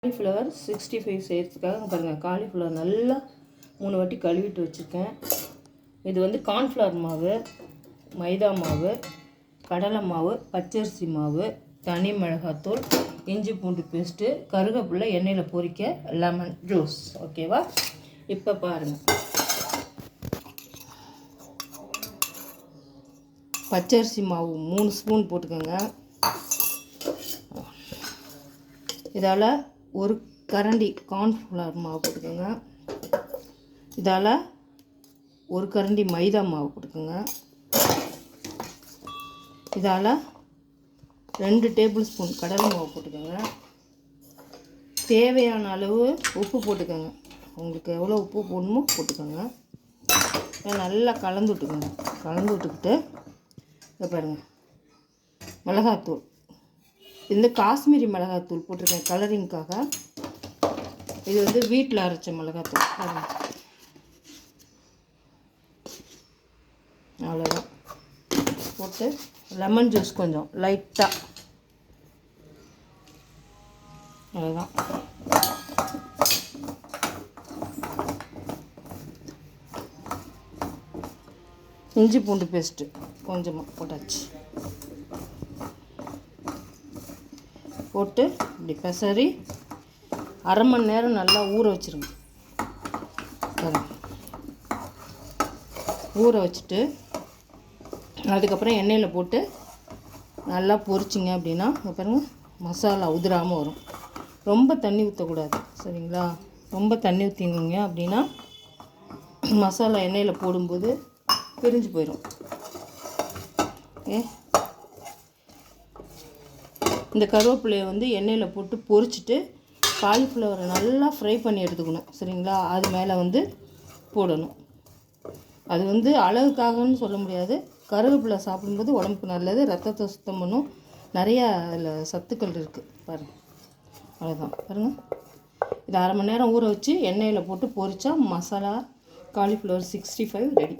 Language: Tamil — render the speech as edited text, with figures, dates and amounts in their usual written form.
காலிஃப்ளவர் 65 செய்கிறதுக்காக பாருங்கள், காலிஃப்ளவர் நல்லா 3 வாட்டி கழுவிட்டு வச்சுருக்கேன். இது வந்து கார்ன்ஃப்ளவர் மாவு, மைதா மாவு, கடலை மாவு, பச்சரிசி மாவு, தனி மிளகாத்தூள், இஞ்சி பூண்டு பேஸ்ட்டு, கருவேப்பிலை, எண்ணெயில் பொரிக்க லெமன் ஜூஸ். ஓகேவா? இப்போ பாருங்கள், பச்சரிசி மாவு 3 ஸ்பூன் போட்டுக்கோங்க. இதால் ஒரு கரண்டி கார்ன்ஃப்ளவர் மாவு போட்டுக்கோங்க. இதால் ஒரு கரண்டி மைதா மாவு போட்டுக்கோங்க. இதால் 2 டேபிள் ஸ்பூன் கடலை மாவு போட்டுக்கோங்க. தேவையான அளவு உப்பு போட்டுக்கோங்க. உங்களுக்கு எவ்வளோ உப்பு போடணுமோ போட்டுக்கோங்க. நல்லா கலந்து விட்டுக்கோங்க. கலந்து விட்டுக்கிட்டு இதை பாருங்கள், மிளகாத்தூள், இந்த காஷ்மீரி மிளகாத்தூள் போட்டிருக்கேன் கலரிங்காக. இது வந்து வீட்டில் அரைச்ச மிளகாத்தூள். அவ்வளோதான். போட்டு லெமன் ஜூஸ் கொஞ்சம் லைட்டாக, அவ்வளோதான். இஞ்சி பூண்டு பேஸ்ட்டு கொஞ்சமாக போட்டாச்சு. போட்டு இப்படி பெசரி அரை மணி நேரம் நல்லா ஊற வச்சுருங்க. ஊற வச்சுட்டு அதுக்கப்புறம் எண்ணெயில் போட்டு நல்லா பொரிச்சிங்க அப்படின்னா பாருங்கள், மசாலா உதிராமல் வரும். ரொம்ப தண்ணி ஊற்றக்கூடாது, சரிங்களா? ரொம்ப தண்ணி ஊற்றிங்க அப்படின்னா மசாலா எண்ணெயில் போடும்போது பிரிஞ்சு போயிடும். இந்த கருவேப்பிலையை வந்து எண்ணெயில் போட்டு பொரிச்சிட்டு காலிஃப்ளவரை நல்லா ஃப்ரை பண்ணி எடுத்துக்கணும், சரிங்களா? அது மேலே வந்து போடணும். அது வந்து அழகுக்காகன்னு சொல்ல முடியாது. கருவேப்பிலை சாப்பிடும்போது உடம்புக்கு நல்லது, ரத்தத்தை சுத்தம் பண்ணும், நிறையா அதில் சத்துக்கள் இருக்குது பாருங்கள். அவ்வளோதான். பாருங்கள், இது அரை மணி நேரம் ஊற வச்சு எண்ணெயில் போட்டு பொரித்தா மசாலா காலிஃப்ளவர் 65 ரெடி.